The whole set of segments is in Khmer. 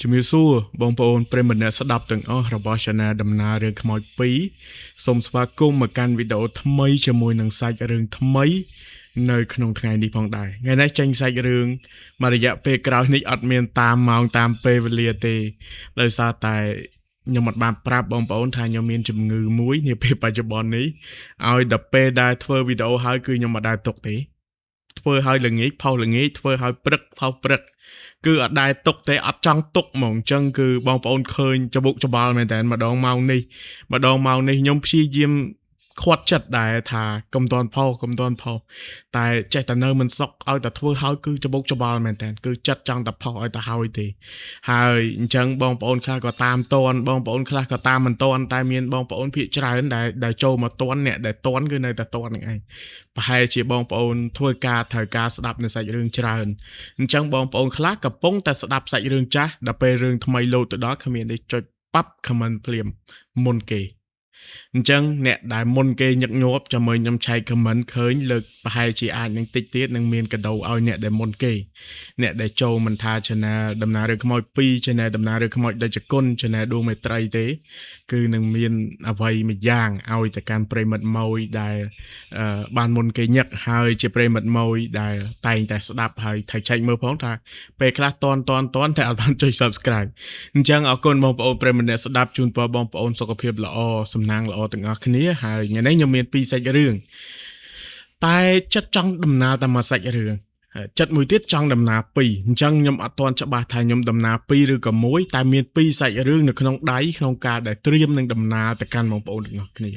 ជំរាបសួរបងប្អូនប្រិយមិត្តអ្នកស្ដាប់ទាំងអស់របស់ Channel ដំណើររឿងខ្មោច2សូមស្វាគមន៍មកកាន់វីដេអូថ្មីជាមួយនឹងសាច់រឿងថ្មីនៅក្នុងថ្ងៃនេះផងដែរថ្ងៃនេះចេញសាច់រឿងមួយរយៈពេលក្រោយនេះអត់មានតាមម៉ោងតាមពេលវេលាទេដោយសារតែខ្ញុំអត់បានប្រាប់បងប្អូនថាខ្ញុំមានជំងឺមួយនាពេលបច្ចុប្បន្ននេះឲ្យដល់ពេលដែលធ្វើវីដេអូហើយគឺខ្ញុំអត់ដែលទុកទេធ្វើឲ្យល្ងាចផុសល្ងាចធ្វើឲ្យព្រឹកផុសព្រឹកគឺអត់ដែលទុកទេអត់ចង់ទុកហ្មងអញ្ចឹងគឺបងប្អូនឃើញច្បុកច្បល់មែនតើម្ដងម៉ោងនេះខ្ញុំព្យាយាមខាត់ចិត្តដែរថាកុំតន់ផុសតែចេះតែនៅមិនសុខឲ្យតែធ្វើឲ្យគឺច្បុកច្បល់មែនតើគឺចិត្តចង់តែផុសឲ្យតែហើយទេហើយអញ្ចឹងបងប្អូនខ្លះក៏តាមតន់បងប្អូនខ្លះក៏តាមមិនតន់តែមានបងប្អូនភាគច្រើនដែលចូលមកតន់អ្នកដែលតន់គឺនៅតែតន់ហ្នឹងឯងប្រហែលជាបងប្អូនធ្វើការត្រូវការស្ដាប់នៅសាច់រឿងច្រើនអញ្ចឹងបងប្អូនខ្លះកំពុងតែស្ដាប់សាច់រឿងចាស់ដល់ពេលរឿងថ្មីលោតទៅដល់គ្មានទេចុចប៉ាប់ comment ភ្លាមមុនគេអញ្ចឹងអ្នកដែលមុនគេញឹកញាប់ចាំមើលខ្ញុំឆែក comment ឃើញលើកប្រហែលជាអាចនឹងតិចទៀតនឹងមានកដោឲ្យអ្នកដែលមុនគេអ្នកដែលចូលមិនថា channel ដំណើររឿងខ្មោច2 channel ដំណើររឿងខ្មោចដេចគុណ channel ដួងមេត្រីទេគឺនឹងមានអ្វីមួយយ៉ាងឲ្យតែកាន់ប្រិមិត្តម៉ួយដែលបានមុនគេញឹកហើយជាប្រិមិត្តម៉ួយដែលតែងតែស្ដាប់ហើយថៃឆែកមើលផងថាពេលខ្លះតន់តែអត់បានចុច subscribe អញ្ចឹងអរគុណបងប្អូនប្រិមិត្តអ្នកស្ដាប់ជូនពរបងប្អូនសុខភាពល្អសំណាងល្អទាំងអស់គ្នាហើយថ្ងៃនេះខ្ញុំមាន2សាច់រឿងតែចិត្តចង់ដំណើរតែមួយសាច់រឿងចិត្តមួយទៀតចង់ដំណើរ2អញ្ចឹងខ្ញុំអត់ទាន់ច្បាស់ថាខ្ញុំដំណើរ2ឬក៏1តែមាន2សាច់រឿងនៅក្នុងដៃក្នុងការដែលត្រៀមនឹងដំណើរទៅកាន់បងប្អូនទាំងអស់គ្នា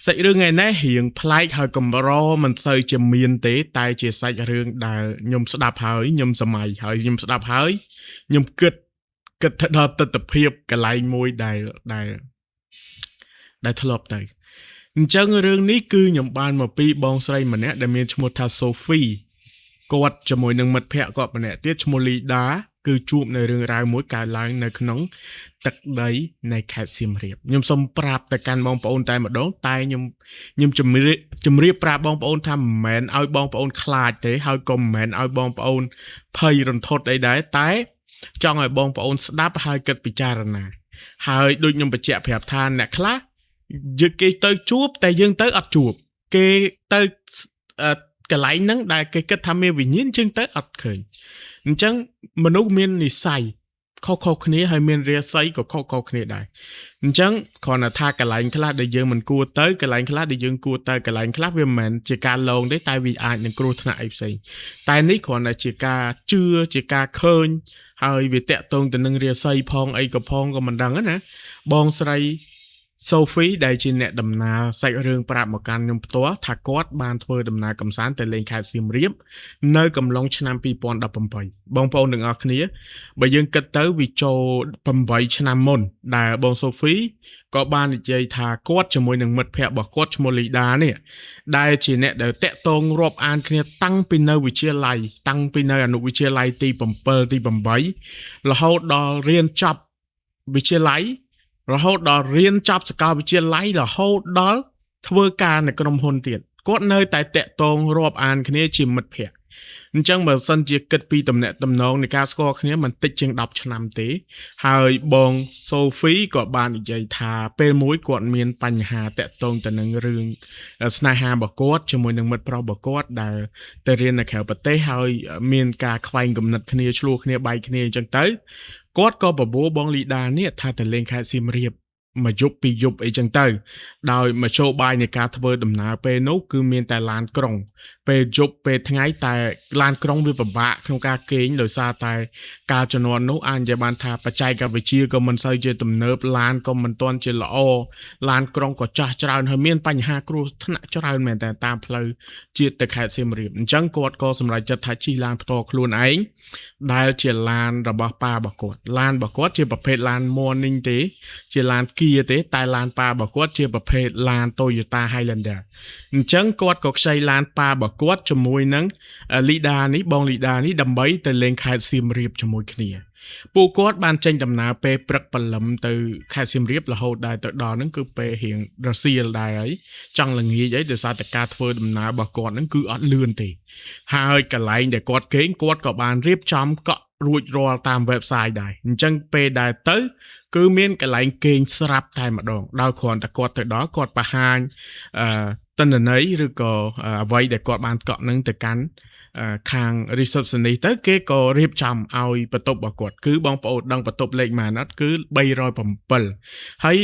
សាច់រឿងថ្ងៃនេះរៀងប្លែកហើយកម្រមិនសូវជាមានទេតែជាសាច់រឿងដែលខ្ញុំស្ដាប់ហើយខ្ញុំសម័យហើយខ្ញុំស្ដាប់ហើយខ្ញុំគិតទៅដល់ទស្សនវិជ្ជាកន្លែងមួយដែលធ្លាប់ទៅអញ្ចឹងរឿងនេះគឺខ្ញុំបានមកពីបងស្រីម្នាក់ដែលមានឈ្មោះថា Sophie គាត់ជាមួយនឹងមិត្តភ័ក្តិគាត់ម្នាក់ទៀតឈ្មោះ Lida គឺជួបនៅរឿងរ៉ាវមួយកើតឡើងនៅក្នុងទឹកដីនៃខេត្តសៀមរាបខ្ញុំសូមប្រាប់ទៅកាន់បងប្អូនតែម្ដងតែខ្ញុំជម្រាបប្រាប់បងប្អូនថាមិនមែនឲ្យបងប្អូនខ្លាចទេហើយក៏មិនមែនឲ្យបងប្អូនភ័យរន្ធត់អីដែរតែចង់ឲ្យបងប្អូនស្ដាប់ហើយគិតពិចារណាហើយដូចខ្ញុំបញ្ជាក់ប្រាប់ថាអ្នកខ្លះយើងគេទៅជួបតែយើងទៅអត់ជួបគេទៅកន្លែងហ្នឹងដែលគេគិតថាមានវិញ្ញាណជាងទៅអត់ឃើញអញ្ចឹងមនុស្សមាននិស្ស័យខុសគ្នាហើយមានរាសីក៏ខុសគ្នាដែរអញ្ចឹងគ្រាន់តែថាកន្លែងខ្លះដែលយើងមិនគួរទៅកន្លែងខ្លះដែលយើងគួរទៅកន្លែងខ្លះវាមិនមែនជាការលងទេតែវាអាចនឹងគ្រោះថ្នាក់អីផ្សេងតែនេះគ្រាន់តែជាការជឿជាការឃើញហើយវាតាក់ទងទៅនឹងរាសីផងអីក៏ផងក៏មិនដឹងណាបងស្រី Sophie ដែលជាអ្នកដំណើរសាច់រឿងប្រាប់មកកាន់ខ្ញុំផ្ទាល់ថាគាត់បានធ្វើដំណើរកម្សាន្តទៅលេងខេត្តសៀមរាបនៅកំឡុងឆ្នាំ2018បងប្អូនទាំងអស់គ្នាបើយើងគិតទៅវាចូល8ឆ្នាំមុនដែលបង Sophie ក៏បាននិយាយថាគាត់ជាមួយនឹងមិត្តភ័ក្តិរបស់គាត់ឈ្មោះ Lida នេះដែលជាអ្នកដែលតាក់ទងរាប់អានគ្នាតាំងពីនៅវិទ្យាល័យតាំងពីនៅអនុវិទ្យាល័យទី7ទី8រហូតដល់រៀនចប់វិទ្យាល័យរហូតដល់រៀនចប់សាកលវិទ្យាល័យរហូតដល់ធ្វើការនៅក្រុមហ៊ុនទៀតគាត់នៅតែតាក់ទងរាប់អានគ្នាជាមិត្តភ័ក្តិអញ្ចឹងបើសិនជាគិតពីតំណែងតំណងនៃការស្គាល់គ្នាមិនតិចជាង10ឆ្នាំទេហើយបង Sophie ក៏បាននិយាយថាពេលមួយគាត់មានបញ្ហាតាក់ទងទៅនឹងរឿងស្នេហារបស់គាត់ជាមួយនឹងមិត្តប្រុសរបស់គាត់ដែលទៅរៀននៅក្រៅប្រទេសហើយមានការខ្វែងគំនិតគ្នាឆ្លោះគ្នាបែកគ្នាអញ្ចឹងទៅគាត់ក៏បបួលបង Lida នេះថាទៅលេងខេត្តសៀមរាបមួយយប់ពីរយប់អីចឹងទៅដោយមធ្យោបាយនៃការធ្វើដំណើរពេលនោះគឺមានតែឡានក្រុងពេលយប់ពេលថ្ងៃតែឡានក្រុងវាពិបាកក្នុងការគេងដោយសារតែការជំនាន់នោះអាចនិយាយបានថាបច្ចេកវិទ្យាក៏មិនសូវជាទំនើបឡានក៏មិនទាន់ជាល្អឡានក្រុងក៏ចាស់ច្រើនហើយមានបញ្ហាគ្រោះថ្នាក់ច្រើនមែនតែតាមផ្លូវជាតិទៅខេត្តសៀមរាបអញ្ចឹងគាត់ក៏សម្រេចចិត្តថាជិះឡានផ្ទាល់ខ្លួនឯងដែលជាឡានរបស់ប៉ារបស់គាត់ឡានរបស់គាត់ជាប្រភេទឡាន morning ទេជាឡានទេតែឡានប៉ារបស់គាត់ជាប្រភេទឡាន Toyota Highlander អញ្ចឹងគាត់ក៏ខ្ចីឡានប៉ារបស់គាត់ជាមួយនឹង Lida នេះបង Lida នេះដើម្បីទៅលេងខេត្តសៀមរាបជាមួយគ្នាពួកគាត់បានចេញដំណើរពេលព្រឹកព្រលឹមទៅខេត្តសៀមរាបរហូតដល់ទៅដល់ហ្នឹងគឺពេលរៀងរសៀលដែរហើយចង់ល្ងាចអីដោយសារតែការធ្វើដំណើររបស់គាត់ហ្នឹងគឺអត់លឿនទេហើយកន្លែងដែលគាត់គេងគាត់ក៏បានរៀបចំកក់ រួចរាល់តាម website ដែរអញ្ចឹងពេលដែលទៅគឺមានកន្លែងគេងស្រាប់តែម្ដងដោយគ្រាន់តែគាត់ទៅដល់គាត់បង្ហាញទិន្នន័យឬក៏អ្វីដែលគាត់បានកក់នឹងទៅកាន់ខាង receptionist ទៅគេក៏រៀបចំឲ្យបន្ទប់របស់គាត់គឺបងប្អូនដឹងបន្ទប់លេខម៉ានអត់គឺ307ហើយ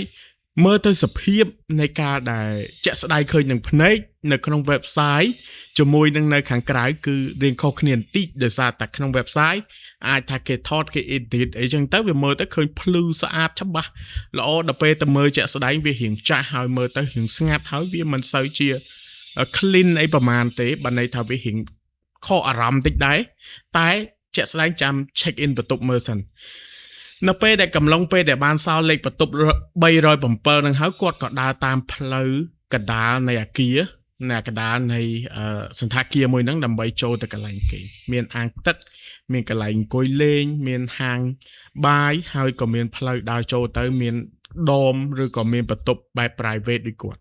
មើលទៅសភាពនៃការដែលជាក់ស្ដែងឃើញនឹងភ្នែកនៅក្នុង website ជាមួយនឹងនៅខាងក្រៅគឺរៀងខុសគ្នាបន្តិចដោយសារតែក្នុង website អាចថាគេថតគេ edit អីចឹងទៅវាមើលទៅឃើញភ្លឺស្អាតច្បាស់ល្អដល់ពេលទៅមើលជាក់ស្ដែងវារៀងចាស់ហើយមើលទៅរៀងស្ងាត់ហើយវាមិនសូវជា clean អីប្រហែលទេបើន័យថាវារៀងខកអារម្មណ៍តិចដែរតែជាក់ស្ដែងចាំ check in បន្ទប់មើលសិននៅពេលដែលកំឡុងពេលដែលបានសល់លេខបន្ទប់307នឹងហើយគាត់ក៏ដើរតាមផ្លូវកណ្ដាលនៃអាគារនៅកណ្ដាលនៃសន្តាគារមួយហ្នឹងដើម្បីចូលទៅកន្លែងគេមានអាងទឹកមានកន្លែងអង្គុយលេងមានហាងបាយហើយក៏មានផ្លូវដើរចូលទៅមានដុំឬក៏មានបន្ទប់បែប private ដូចគាត់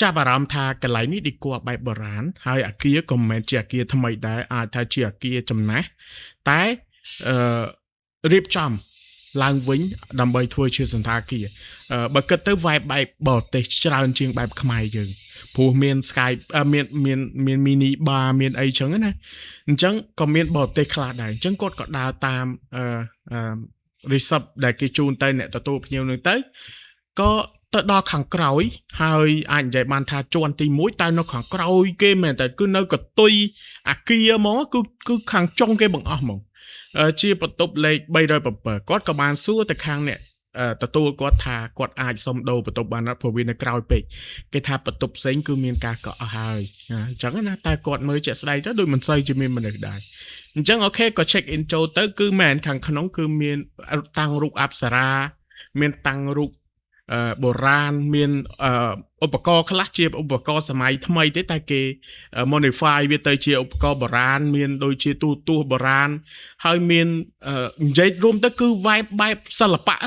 ចាប់អារម្មណ៍ថាកន្លែងនេះដូចគាត់បែបបុរាណហើយអាគារក៏មិនមែនជាអាគារថ្មីដែរអាចថាជាអាគារចំណាស់តែរៀបចំឡើងវិញដើម្បីធ្វើជាសន្តាគារបើគិតទៅ vibe បែបបរទេសច្រើនជាងបែបខ្មែរយើងព្រោះមាន Skype មាន mini bar មានអីចឹងណាអញ្ចឹងក៏មានបរទេសខ្លះដែរអញ្ចឹងគាត់ក៏ដើរតាមrecept ដែលគេជូនទៅអ្នកទទួលភ្ញៀវនឹងទៅក៏ទៅដល់ខាងក្រោយហើយអាចនិយាយបានថាជាន់ទី1តែនៅខាងក្រោយគេមែនតែគឺនៅកតុយអាគារហ្មងគឺខាងចុងគេបង្អស់ហ្មងជាបន្ទប់លេខ307គាត់ក៏បានសួរទៅខាងអ្នកទទួលគាត់ថាគាត់អាចសុំដូរបន្ទប់បានអត់ព្រោះវានៅក្រោយពេកគេថាបន្ទប់ផ្សេងគឺមានការកក់អស់ហើយអញ្ចឹងណាតែគាត់មើលជាក់ស្ដែងទៅដូចមិនសូវជាមានមនុស្សដែរអញ្ចឹងអូខេក៏ check in ចូលទៅគឺមែនខាងក្នុងគឺមានតាំងរូបអប្សរាមានតាំងរូបបុរាណមានឧបករណ៍ខ្លះជាឧបករណ៍សម័យថ្មីទេតែគេ modify វាទៅជាឧបករណ៍បុរាណមានដូចជាទូទស្សន៍បុរាណហើយមាននិយាយរួមទៅគឺ vibe បែបសិល្បៈ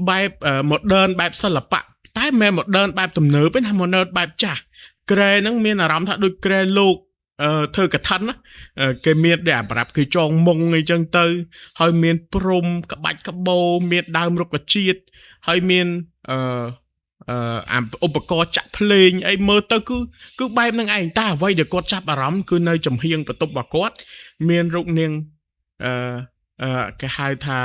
បែប modern បែបសិល្បៈតែមិន modern បែបទំនើបទេណា modern បែបចាស់ក្រែហ្នឹងមានអារម្មណ៍ថាដូចក្រែលោកធ្វើកឋិនណាគេមានតែប្រាប់គេចងមុងអីចឹងទៅហើយមានព្រំក្បាច់ក្បូរមានដើមរុក្ខជាតិហើយមានឧបករណ៍ចាក់ភ្លេងអីមើលទៅគឺបែបហ្នឹងឯងតែអ្វីដែលគាត់ចាប់អារម្មណ៍គឺនៅចំហៀងបន្ទប់របស់គាត់មានរូបនាងគេហៅថា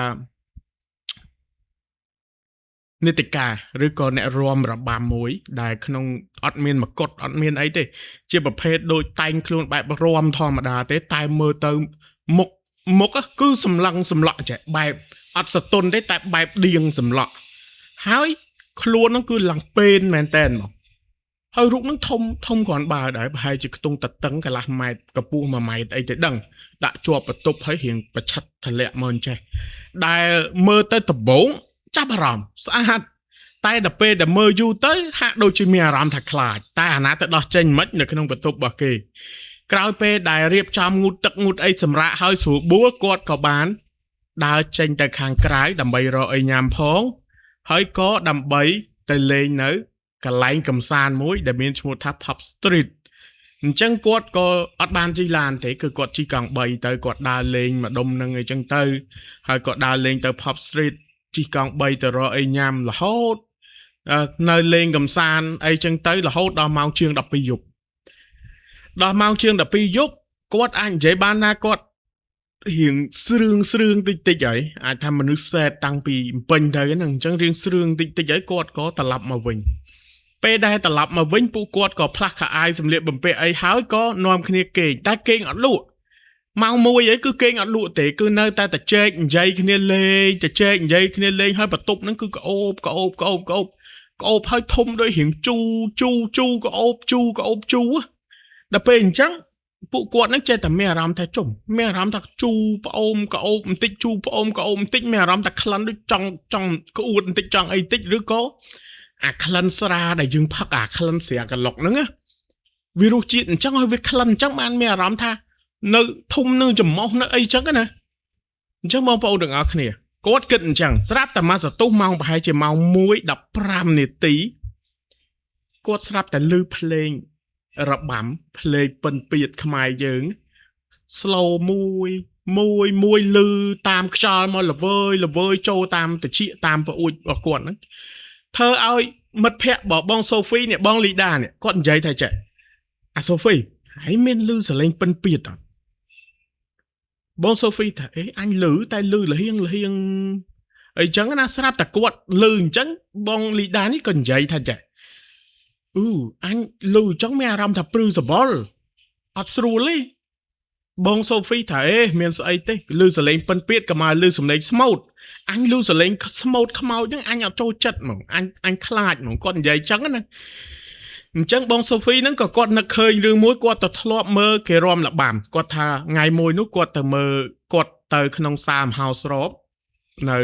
នេតិកាឬក៏អ្នករាំរបាំមួយដែលក្នុងអត់មានមកុដអត់មានអីទេជាប្រភេទដូចតែងខ្លួនបែបរាំធម្មតាទេតែមើលទៅមុខគឺសម្លឹងសម្លក់ចេះបែបអត់សតុនទេតែបែបដៀងសម្លក់ហើយខ្លួនហ្នឹងគឺឡើងពេនមែនតែនមកហើយរូបហ្នឹងធំគ្រាន់បើដែរប្រហែលជាខ្ទង់តតឹងកន្លះម៉ែត្រកម្ពស់1ម៉ែត្រអីទៅដឹងដាក់ជាប់បន្ទប់ហើយរៀងប្រឆិតធ្លាក់មកអញ្ចេះដែលមើលទៅដំបងចាប់អារម្មណ៍ស្អាតតែដល់ពេលដែលមើលយូរទៅហាក់ដូចជាមានអារម្មណ៍ថាខ្លាចតែអាណាទៅដោះចេញមិននៅក្នុងបន្ទប់របស់គេក្រោយពេលដែលរៀបចំងូតទឹកងូតអីសម្រាប់ហើយស្រួលបួលគាត់ក៏បានដើរចេញទៅខាងក្រៅដើម្បីរកអីញ៉ាំផងហើយក៏ដើម្បីទៅលេងនៅកន្លែងកំសាន្តមួយដែលមានឈ្មោះថា Pop Street អញ្ចឹងគាត់ក៏អត់បានជិះឡានទេគឺគាត់ជិះកង់3ទៅគាត់ដើរលេងម្ដុំនឹងអីចឹងទៅហើយក៏ដើរលេងទៅ Pop Street ជិះកង់3ទៅរកអីញ៉ាំរហូតនៅលេងកំសាន្តអីចឹងទៅរហូតដល់ម៉ោងជាង12យប់ដល់ម៉ោងជាង12យប់គាត់អាចនិយាយបានណាគាត់រៀងស្រឿងតិចហើយអាចថាមនុស្សសេតតាំងពីពេញទៅហ្នឹងអញ្ចឹងរៀងស្រឿងតិចហើយគាត់ក៏ត្រឡប់មកវិញពេលដែលត្រឡប់មកវិញពួកគាត់ក៏ផ្លាស់ខោអាវសម្លៀកបំពាក់អីហើយក៏នាំគ្នាគេងតែគេងអត់លក់ម៉ោង1អីគឺគេងអត់លក់ទេគឺនៅតែចែកនិយាយគ្នាលេងចែកនិយាយគ្នាលេងហើយបន្ទប់ហ្នឹងគឺក្អូបហើយធំដោយរៀងជូក្អូបជូដល់ពេលអញ្ចឹងពួកគាត់ហ្នឹងចេះតែមានអារម្មណ៍ថាជុំមានអារម្មណ៍ថាជូប្អូនក្អូបបន្តិចជូប្អូនក្អូបបន្តិចមានអារម្មណ៍ថាក្លិនដូចចង់ក្អួតបន្តិចចង់អីបន្តិចឬក៏អាក្លិនស្រាដែលយើងផឹកអាក្លិនស្រាកឡុកហ្នឹងវារសជាតិអញ្ចឹងហើយវាក្លិនអញ្ចឹងបានមានអារម្មណ៍ថានៅធំនឹងចំោះនៅអីចឹងណាអញ្ចឹងបងប្អូនទាំងអស់គ្នាគាត់គិតអញ្ចឹងស្រាប់តែមកសតុះម៉ោងប្រហែលជាម៉ោង1:15នាទីគាត់ស្រាប់តែឮភ្លេងរបាំភ្លេងពិនពៀតខ្មែរយើង slow មួយ មួយលឺតាមខ្យល់មកល្វើយចូលតាមតិចតាមប្រអួចរបស់គាត់ហ្នឹងធ្វើឲ្យមិត្តភ័ក្តិរបស់បងសូហ្វីនេះបងលីដានេះគាត់និយាយថាចេះអាសូហ្វីហើយមានលឺសលេងពិនពៀតអត់បងសូហ្វីថាអញលឺតែលឺលហៀងអីចឹងណាស្រាប់តែគាត់លឺអញ្ចឹងបងលីដានេះក៏និយាយថាចេះអញលឺចឹងមានអារម្មណ៍ថាព្រឺសបល់អត់ស្រួលទេបងសូហ្វីថាមានស្អីទេលឺសលេងពិនពៀតក៏មកលឺសំឡេងស្មូតអញលឺសលេងស្មូតខ្មោចហ្នឹងអញអត់ចូលចិត្តហ្មងអញខ្លាចហ្មងគាត់និយាយចឹងណាអញ្ចឹងបងសូហ្វីហ្នឹងក៏គាត់នឹកឃើញរឿងមួយគាត់ទៅធ្លាប់មើលគេរាំលបាំគាត់ថាថ្ងៃមួយនោះគាត់ទៅមើលគាត់ទៅក្នុងសាលមហោស្រពនៅ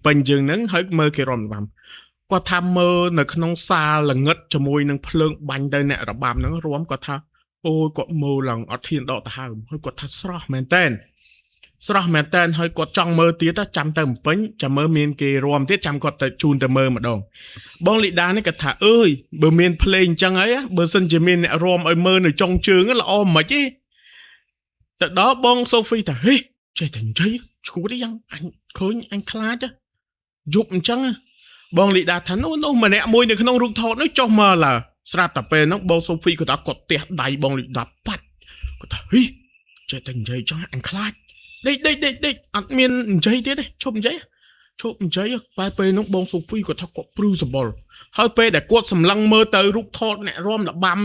ពេញយើងហ្នឹងហើយមើលគេរាំលបាំគាត់ថាមើលនៅក្នុងសាលល្ងឹតជាមួយនឹងភ្លើងបាញ់ទៅអ្នករបាំហ្នឹងរាំគាត់ថាអូយគាត់មើលឡើងអត់ហ៊ានដកដង្ហើមហើយគាត់ថាស្រស់មែនតើហើយគាត់ចង់មើលទៀតចាំទៅបំពេញចាំមើលមានគេរួមទៀតចាំគាត់ទៅជូនទៅមើលម្ដងបងលីដានេះគាត់ថាអើយបើមានភ្លេងអញ្ចឹងហើយបើសិនជាមានអ្នករួមឲ្យមើលនៅចុងជើងល្អមិនទេទៅដល់បងសូហ្វីថាហេចេះតែនិយាយឈួតទេយ៉ាងអញឃើញអញខ្លាចយប់អញ្ចឹងបងលីដាថានោះម្នាក់មួយនៅក្នុងរូបថតនោះចុះមកឡើស្រាប់តែពេលហ្នឹងបងសូហ្វីគាត់ថាគាត់ទះដៃបងលីដាប៉ាត់គាត់ថាហីចេះតែនិយាយចឹងអញខ្លាចដេកអត់មាននិយាយទៀតទេឈប់និយាយតែពេលនោះបងសូហ្វីគាត់ថាគាត់ព្រឺសបល់ហើយពេលដែលគាត់សម្លឹងមើលទៅរូបថតអ្នករាំលបាំ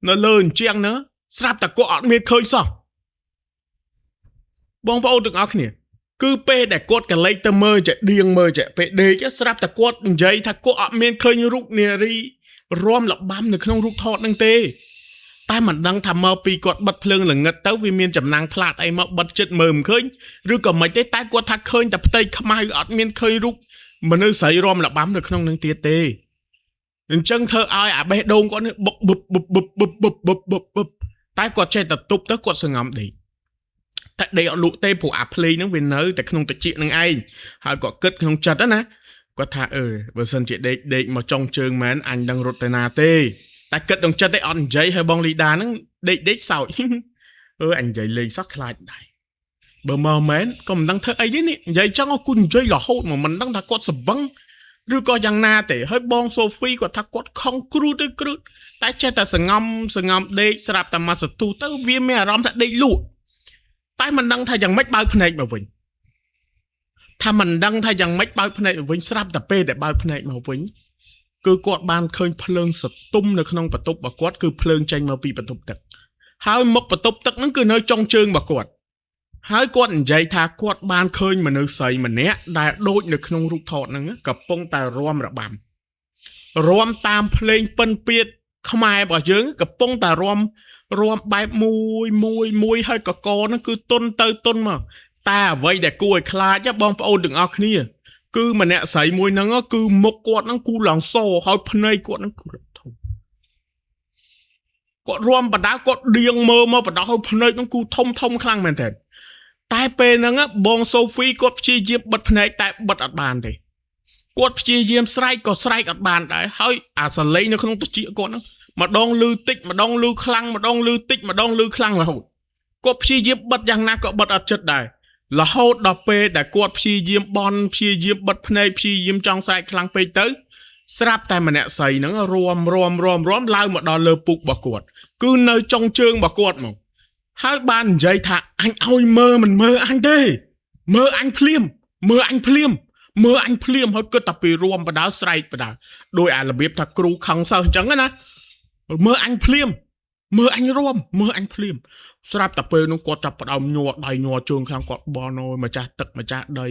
នៅលើអញ្ចឹងហ្នឹងស្រាប់តែគាត់អត់មានឃើញសោះបងប្អូនទាំងអស់គ្នាគឺពេលដែលគាត់កលេចទៅមើលចេះដៀងមើលចេះពេលដេកស្រាប់តែគាត់និយាយថាគាត់អត់មានឃើញរូបនារីរាំលបាំនៅក្នុងរូបថតហ្នឹងទេតែមិនដឹងថាមកពីគាត់បិទភ្លើងល្ងឹតទៅវាមានចំណាំងផ្លាតអីមកបិទចិត្តមើលមិនឃើញឬក៏មិនទេតែគាត់ថាឃើញតែផ្ទៃខ្មៅអត់មានឃើញរូបមនុស្សស្រីរាំលបាំនៅក្នុងនឹងទៀតទេអញ្ចឹងធ្វើឲ្យអាបេះដូងគាត់នេះបុកបឹបតែគាត់ចេះតែទប់ទៅគាត់សង្ងំដេកតែដេកអត់លក់ទេព្រោះអាភ្លេងហ្នឹងវានៅតែក្នុងតិចនឹងឯងហើយគាត់គិតក្នុងចិត្តណាគាត់ថាបើសិនជាដេកមកចុងជើងមែនអញដឹងរត់ទៅណាទេតែគិតក្នុងចិត្តទេអត់និយាយហើយបងលីដាហ្នឹងដេកសោចអញនិយាយលេងសោះខ្លាចដែរបើមកមែនក៏មិនដឹងធ្វើអីទេនេះនិយាយចឹងគូនិយាយរហូតមកមិនដឹងថាគាត់សបឹងឬក៏យ៉ាងណាទេហើយបងសូហ្វីគាត់ថាគាត់ខំគ្រូទៅតែចេះតែសង្ងំដេកស្រាប់តែមកសទូទៅវាមានអារម្មណ៍ថាដេកលក់តែមិនដឹងថាយ៉ាងម៉េចបើកភ្នែកមកវិញស្រាប់តែពេលដែលបើកភ្នែកមកវិញគឺគាត់បានឃើញភ្លើងសតុំនៅក្នុងបន្ទប់របស់គាត់គឺភ្លើងចេញមកពីបន្ទប់ទឹកហើយមុខបន្ទប់ទឹកហ្នឹងគឺនៅចុងជើងរបស់គាត់ហើយគាត់និយាយថាគាត់បានឃើញមនុស្សស្រីម្នាក់ដែលដូចនៅក្នុងរូបថតហ្នឹងកំពុងតែរាំរបាំតាមភ្លេងពិនពៀតខ្មែររបស់យើងកំពុងតែរាំបែបមួយហើយកកហ្នឹងគឺទុនទៅទុនមកតែអ្វីដែលគួរឲ្យខ្លាចបងប្អូនទាំងអស់គ្នាគឺម្នាក់ស្រីមួយហ្នឹងគឺមុខគាត់ហ្នឹងគូឡងសហើយភ្នែកគាត់ហ្នឹងគឺធំគាត់រាំបដៅគាត់ដៀងមើលមកបដៅហើយភ្នែកហ្នឹងគឺធំខ្លាំងមែនតើតែពេលហ្នឹងបងសូហ្វីគាត់ព្យាយាមបិទភ្នែកតែបិទអត់បានទេគាត់ព្យាយាមស្រែកក៏ស្រែកអត់បានដែរហើយអាសលេងនៅក្នុងត្រចៀកគាត់ហ្នឹងម្ដងលឺតិចម្ដងលឺខ្លាំងម្ដងលឺតិចម្ដងលឺខ្លាំងរហូតគាត់ព្យាយាមបិទយ៉ាងណាក៏បិទអត់ចិត្តដែររហូតដល់ពេលដែលគាត់ព្យាយាមបន់ព្យាយាមបិទភ្នែកព្យាយាមចង់ស្រែកខ្លាំងពេកទៅស្រាប់តែម្នាក់ស្រីហ្នឹងរាំឡើងមកដល់លើពុករបស់គាត់គឺនៅចុងជើងរបស់គាត់មកហើយបាននិយាយថាអញឲ្យមើលមិនមើលអញទេមើលអញភ្លាមហើយគិតតែពីរាំបដៅស្រែកបដៅដោយអារបៀបថាគ្រូខឹងសិស្សអញ្ចឹងណាមើលអញភ្លាមមើលអញរាំមើលអញភ្លាមស្រាប់តែពេលនោះគាត់ចាប់ផ្ដើមញ័រដៃញ័រជើងខាងគាត់បនអើយម្ចាស់ទឹកម្ចាស់ដី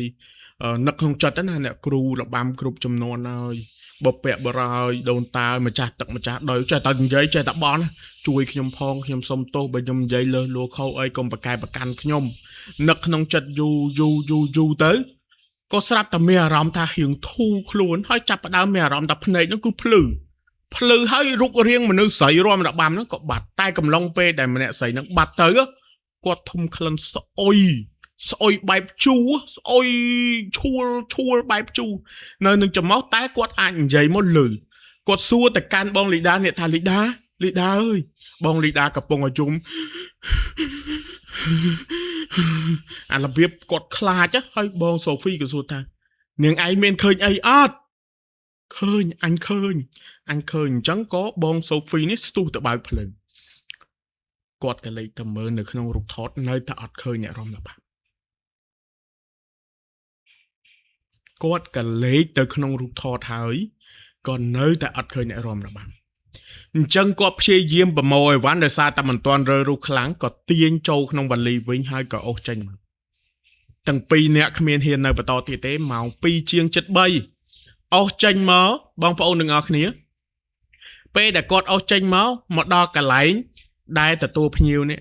នឹកក្នុងចិត្តណាអ្នកគ្រូរបាំគ្រប់ចំនួនហើយបពាក់បរហើយដូនតាម្ចាស់ទឹកម្ចាស់ដីចេះតែនិយាយចេះតែបនជួយខ្ញុំផងខ្ញុំសុំទោសបើខ្ញុំនិយាយលើសលួខុសអីកុំប្រកែប្រកាន់ខ្ញុំនឹកក្នុងចិត្តយូរទៅក៏ស្រាប់តែមានអារម្មណ៍ថារៀងធូរខ្លួនហើយចាប់ផ្ដើមមានអារម្មណ៍ថាភ្នែកនោះគឺភ្លឺហើយរូបរាងមនុស្សស្រីរាំរបាំហ្នឹងក៏បាត់តែកំឡុងពេលដែលម្នាក់ស្រីហ្នឹងបាត់ទៅគាត់ធំក្លិនស្អុយបែបជូរស្អុយឈួលបែបជូរនៅនឹងច្រមុះតែគាត់អាចនិយាយមកលឺគាត់សួរទៅកាន់បងលីដាអ្នកថាលីដាអើយ បងលីដាកំពុងឲ្យជុំអារបៀបគាត់ខ្លាចហើយបងសូហ្វីក៏សួរថានាងឯងមានឃើញអីអត់ឃើញអញឃើញអញ្ចឹងក៏បងសូហ្វីនេះស្ទុះទៅបើកភ្លើងគាត់ក៏លេចទៅមើលនៅក្នុងរូបថតនៅតែអត់ឃើញអ្នករំលបាំគាត់ក៏លេចទៅក្នុងរូបថតហើយក៏នៅតែអត់ឃើញអ្នករំលបាំអញ្ចឹងគាត់ព្យាយាមប្រមូលអីវ៉ាន់ដោយសារតែមិនទាន់រើរូបខ្លាំងក៏ទាញចូលក្នុងវ៉ាលីវិញហើយក៏អូសចេញមកទាំងពីរអ្នកគ្មានហ៊ាននៅបន្តទៀតទេម៉ោង 2:73 អូសចេញមកបងប្អូនទាំងអស់គ្នាពេលដែលគាត់អូសចេញមកដល់កន្លែងដែលទទួលភ្ញៀវនេះ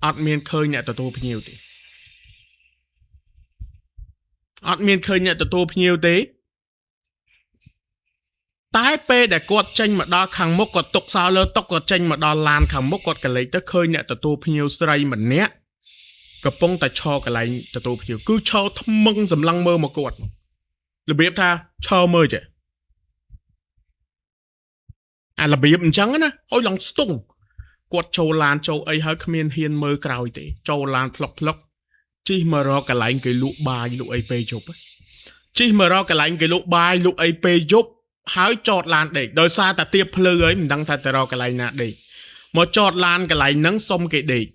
អត់មានឃើញអ្នកទទួលភ្ញៀវទេតែពេលដែលគាត់ចេញមកដល់ខាងមុខគាត់ទុកសោលើតុគាត់ចេញមកដល់ឡានខាងមុខគាត់ក៏លេចទៅឃើញអ្នកទទួលភ្ញៀវស្រីម្នាក់កំពុងតែឈរកន្លែងទទួលភ្ញៀវគឺឈរថ្មឹងសម្លឹងមើលមកគាត់របៀបថាឈរមើលចេះអារបៀបអញ្ចឹងណាអុយឡងស្ទង់គាត់ចូលឡានចូលអីហើយគ្មានហ៊ានមើលក្រោយទេចូលឡានផ្លុកជិះមករកកន្លែងគេលក់បាយលក់អីពេលយប់ជិះមករកកន្លែងគេលក់បាយលក់អីពេលយប់ហើយចតឡានដេកដោយសារតែទៀបភ្លឺហើយមិនដឹងថាទៅរកកន្លែងណាដេកមកចតឡានកន្លែងហ្នឹងសុំគេដេក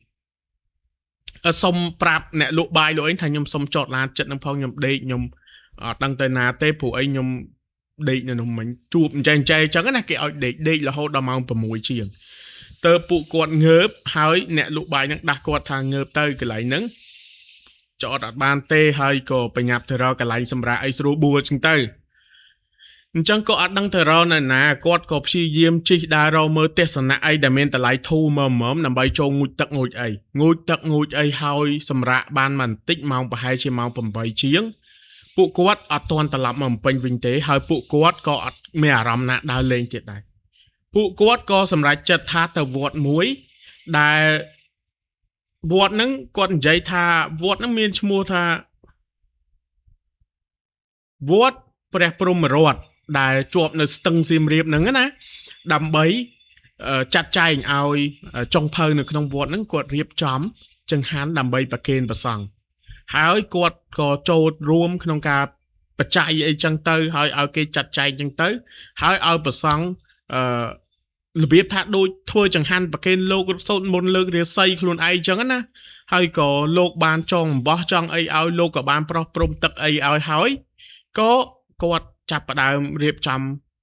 សុំប្រាប់អ្នកលក់បាយលក់អីថាខ្ញុំសុំចតឡានចិត្តនឹងផងខ្ញុំដេកខ្ញុំអត់ដឹងទៅណាទេព្រោះអីខ្ញុំដេកនៅនោះមិញជួបអញ្ចឹងណាគេឲ្យដេករហូតដល់ម៉ោង 6 ជាងទៅពួកគាត់ងើបហើយអ្នកលក់បាយហ្នឹងដាស់គាត់ថាងើបទៅកន្លែងហ្នឹងចតអត់បានទេហើយក៏ប្រញាប់ទៅរកកន្លែងសម្រាប់អីស្រួលបួលចឹងទៅអញ្ចឹងក៏អត់ដឹងទៅរកណាគាត់ក៏ព្យាយាមជិះដើររកមើលទេសនៈអីដែលមានតម្លៃធូរមើមដើម្បីចូលងូតទឹកងូតអីហើយសម្រាប់បានមកបន្តិចម៉ោងប្រហែលជាម៉ោង 8 ជាងពួកគាត់អត់ទាន់ត្រឡប់មកពេញវិញទេហើយពួកគាត់ក៏អត់មានអារម្មណ៍ណាដើរលេងទៀតដែរពួកគាត់ក៏សម្រេចចិត្តថាទៅវត្តមួយដែលវត្តហ្នឹងគាត់និយាយថាវត្តហ្នឹងមានឈ្មោះថាវត្តព្រះព្រហ្មរតដែលជាប់នៅស្ទឹងសៀមរាបហ្នឹងណាដើម្បីចាត់ចែងឲ្យចុងភៅនៅក្នុងវត្តហ្នឹងគាត់រៀបចំចង្ហាន់ដើម្បីប្រគេនព្រះសង្ឃហើយគាត់ក៏ចូលរួមក្នុងការបច្ច័យអីចឹងទៅហើយឲ្យគេចាត់ចែងចឹងទៅហើយឲ្យព្រះសង្ឃរបៀបថាដូចធ្វើចង្ហាន់ប្រគេនលោកសូត្រមន្តលើករាសីខ្លួនឯងចឹងណាហើយក៏លោកបានចងអំបោះចង់អីឲ្យលោកក៏បានប្រោះព្រំទឹកអីឲ្យហើយក៏គាត់ចាប់ផ្ដើមរៀបចំ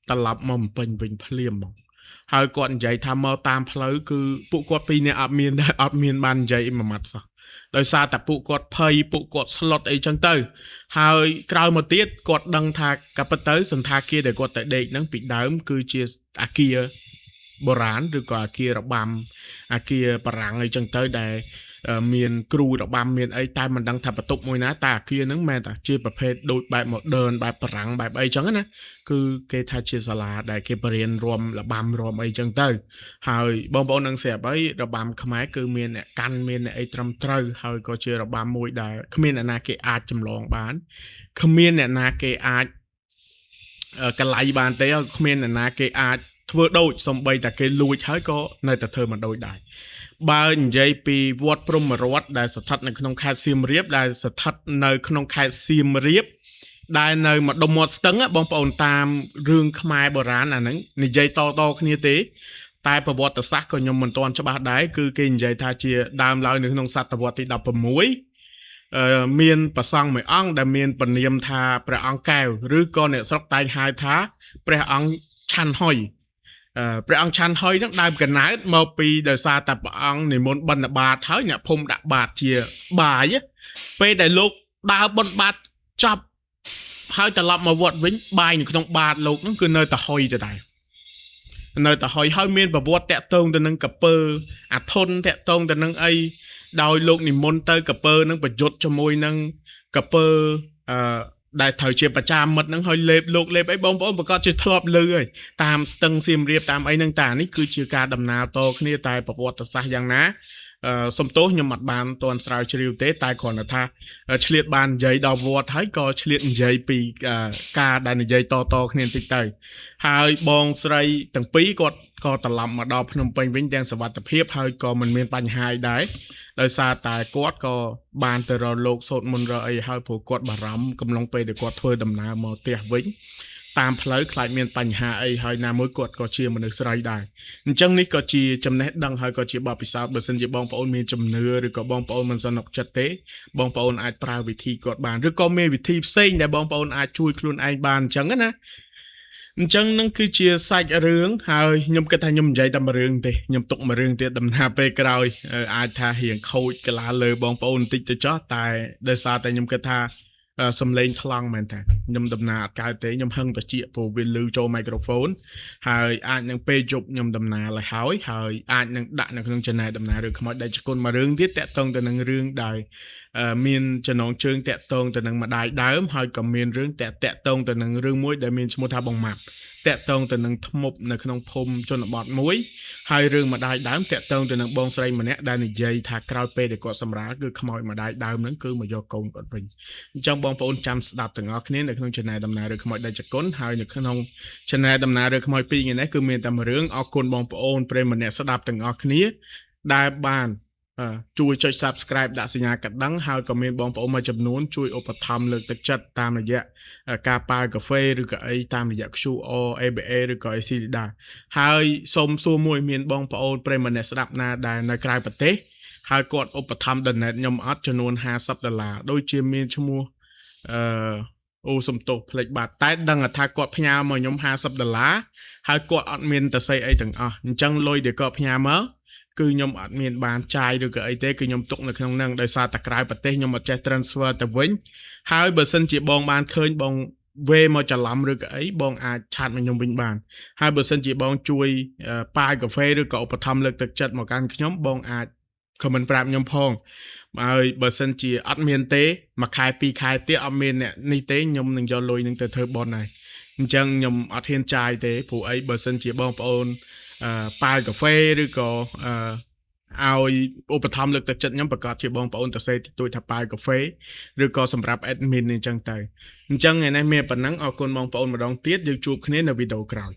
ត្រឡប់មកពេញវិញភ្លាមហ្មងហើយគាត់និយាយថាមកតាមផ្លូវគឺពួកគាត់ពីរនាក់អត់មានបាននិយាយអីមួយម៉ាត់សោះដោយសារតែពួកគាត់ភ័យពួកគាត់ស្លុតអីចឹងទៅហើយក្រោយមកទៀតគាត់ដឹងថាកាពិតទៅសន្តាគារដែលគាត់ទៅដេកហ្នឹងពីដើមគឺជាអាគារបុរាណឬក៏អាគាររបាំអាគារបារាំងអីចឹងទៅដែលមានគ្រូរបាំមានអីតែមិនដឹងថាបន្ទប់មួយណាតែអាគារហ្នឹងមែនតែជាប្រភេទដូចបែប modern បែបបារាំងបែបអីចឹងណាគឺគេថាជាសាលាដែលគេបរៀនរាំរបាំរាំអីចឹងទៅហើយបងប្អូននឹងស្រាប់អីរបាំខ្មែរគឺមានអ្នកកាន់មានអ្នកអីត្រឹមត្រូវហើយក៏ជារបាំមួយដែលគ្មានអ្នកណាគេអាចចម្លងបានគ្មានអ្នកណាគេអាចកលៃបានទេគ្មានអ្នកណាគេអាចធ្វើដូចសំបីតែគេលួចហើយក៏នៅតែធ្វើមិនដូចដែរបើនិយាយពីវត្តព្រហ្មរតដែលស្ថិតនៅក្នុងខេត្តសៀមរាបដែលស្ថិតនៅក្នុងខេត្តសៀមរាបដែលនៅម្ដុំមាត់ស្ទឹងបងប្អូនតាមរឿងខ្មែរបុរាណអាហ្នឹងនិយាយតគ្នាទេតែប្រវត្តិសាស្ត្រក៏ខ្ញុំមិនទាន់ច្បាស់ដែរគឺគេនិយាយថាជាដើមឡើយនៅក្នុងសតវត្សទី 16មានព្រះសង្ឃមួយអង្គដែលមានពនាមថាព្រះអង្គកែវឬក៏អ្នកស្រុកតែងហៅថាព្រះអង្គឆាន់ហុយព្រះអង្គឆាន់ហុយហ្នឹងដើមកណើតមកពីដោយសារតែព្រះអង្គនិមន្តបិណ្ឌបាតហើយអ្នកភូមិដាក់បាតជាបាយពេលដែលលោកដើរបិណ្ឌបាតចប់ហើយត្រឡប់មកវត្តវិញបាយនៅក្នុងបាតលោកហ្នឹងគឺនៅតែហុយទៅដែរនៅតែហុយហើយមានប្រវត្តិតាក់ទងទៅនឹងកពើអាធនតាក់ទងទៅនឹងអីដោយលោកនិមន្តទៅកពើហ្នឹងប្រយុទ្ធជាមួយនឹងកពើដែលត្រូវជាប្រចាំមិត្តហ្នឹងហើយលេបលោកលេបអីបងប្អូនប្រកាសជាធ្លាប់ឮហើយតាមស្ទឹងសៀមរាបតាមអីហ្នឹងតានេះគឺជាការដំណើរតគ្នាតែប្រវត្តិសាស្ត្រយ៉ាងណា សំទោសខ្ញុំអត់បានតន់ស្រាវជ្រាវទេតែគ្រាន់តែថាឆ្លៀតបាននិយាយដល់វត្តហើយក៏ឆ្លៀតនិយាយពីការដែលនិយាយតគ្នាបន្តិចទៅហើយបងស្រីទាំងពីរគាត់ក៏ត្រឡប់មកដល់ភ្នំពេញវិញទាំងសុវត្ថិភាពហើយក៏មិនមានបញ្ហាអីដែរដោយសារតែគាត់ក៏បានទៅរកលោកសូត្រមន្តរកអីហើយព្រោះគាត់បារម្ភកំឡុងពេលដែលគាត់ធ្វើដំណើរមកផ្ទះវិញតាមផ្លូវខ្លាចមានបញ្ហាអីហើយណាមួយគាត់ក៏ជាមនុស្សស្រីដែរអញ្ចឹងនេះក៏ជាចំណេះដឹងហើយក៏ជាបទពិសោធន៍បើសិនជាបងប្អូនមានជំនឿឬក៏បងប្អូនមិនសនុកចិត្តទេបងប្អូនអាចប្រើវិធីគាត់បានឬក៏មានវិធីផ្សេងដែលបងប្អូនអាចជួយខ្លួនឯងបានអញ្ចឹងណាអញ្ចឹងនឹងគឺជាសាច់រឿងហើយខ្ញុំគិតថាខ្ញុំនិយាយតែមួយរឿងទេខ្ញុំទុកមួយរឿងទៀតដំណើរពេលក្រោយអាចថារៀងខូចកលាលើបងប្អូនបន្តិចទៅចោះតែដោយសារតែខ្ញុំគិតថាសំឡេងថ្លង់មែនតើខ្ញុំដំណើរអត់កើតទេខ្ញុំហឹងតែជាព្រោះវាលឺចូលមីក្រូហ្វូនហើយអាចនឹងពេលយប់ខ្ញុំដំណើរឲ្យហើយអាចនឹងដាក់នៅក្នុងចំណែកដំណើររឿងខ្មោចដែលជគុណមួយរឿងទៀតតាក់ទងទៅនឹងរឿងដែលមានចំណងជើងតាក់ទងទៅនឹងម្ដាយដើមហើយក៏មានរឿងតាក់ទងទៅនឹងរឿងមួយដែលមានឈ្មោះថាបងម៉ាប់តាក់ទងទៅនឹងធ្មប់នៅក្នុងភូមិជនបទមួយហើយរឿងម្ដាយដើមតាក់ទងទៅនឹងបងស្រីម្នាក់ដែលនិយាយថាក្រោយពេលដែលគាត់សម្រាលគឺខ្មោចម្ដាយដើមហ្នឹងគឺមកយកកូនគាត់វិញអញ្ចឹងបងប្អូនចាំស្ដាប់ទាំងអស់គ្នានៅក្នុងចំណែកដំណើររឿងខ្មោចដែលជគុណហើយនៅក្នុងចំណែកដំណើររឿងខ្មោចពីរថ្ងៃនេះគឺមានតែមួយរឿងអរគុណបងប្អូនប្រិយមិត្តអ្នកស្ដាប់ទាំងអស់គ្នាដែលបានជួយចុច Subscribe ដាក់សញ្ញាកណ្ដឹងហើយក៏មានបងប្អូនមួយចំនួនជួយឧបត្ថម្ភលើកទឹកចិត្តតាមរយៈការប៉ាវកាហ្វេឬក៏អីតាមរយៈ QR ABA ឬក៏ Acida ហើយសូមសួរមួយមានបងប្អូនប្រិយមិត្តអ្នកស្ដាប់ណាដែលនៅក្រៅប្រទេសហើយគាត់ឧបត្ថម្ភ Donate ខ្ញុំអត់ចំនួន$50ដូចជាមានឈ្មោះអូសំទោសផ្លេចបាត់តែដឹងថាគាត់ផ្ញើមកខ្ញុំ$50ហើយគាត់អត់មានតស័យអីទាំងអស់អញ្ចឹងលុយដែលគាត់ផ្ញើមកគឺខ្ញុំអត់មានបានចាយឬក៏អីទេគឺខ្ញុំទុកនៅក្នុងហ្នឹងដោយសារតែក្រៅប្រទេសខ្ញុំអត់ចេះ transfer ទៅវិញហើយបើសិនជាបងបានឃើញបងវេមកច្រឡំឬក៏អីបងអាចឆាតមកខ្ញុំវិញបានហើយបើសិនជាបងជួយប៉ាយកាហ្វេឬក៏ឧបត្ថម្ភលើកទឹកចិត្តមកកាន់ខ្ញុំបងអាច comment ប្រាប់ខ្ញុំផងហើយបើសិនជាអត់មានទេមួយខែពីរខែទៀតអត់មានអ្នកនេះទេខ្ញុំនឹងយកលុយនឹងទៅធ្វើបន់ហើយអញ្ចឹងខ្ញុំអត់ហ៊ានចាយទេព្រោះអីបើសិនជាបងប្អូនប៉ាវកាហ្វេឬក៏ឲ្យឧបត្ថម្ភលើកទឹកចិត្តខ្ញុំប្រកាសជាបងប្អូនទៅសេទួយថាប៉ាវកាហ្វេឬក៏សម្រាប់ admin អញ្ចឹងទៅអញ្ចឹងថ្ងៃនេះមានប៉ុណ្ណឹងអរគុណបងប្អូនម្ដងទៀតយើងជួបគ្នានៅវីដេអូក្រោយ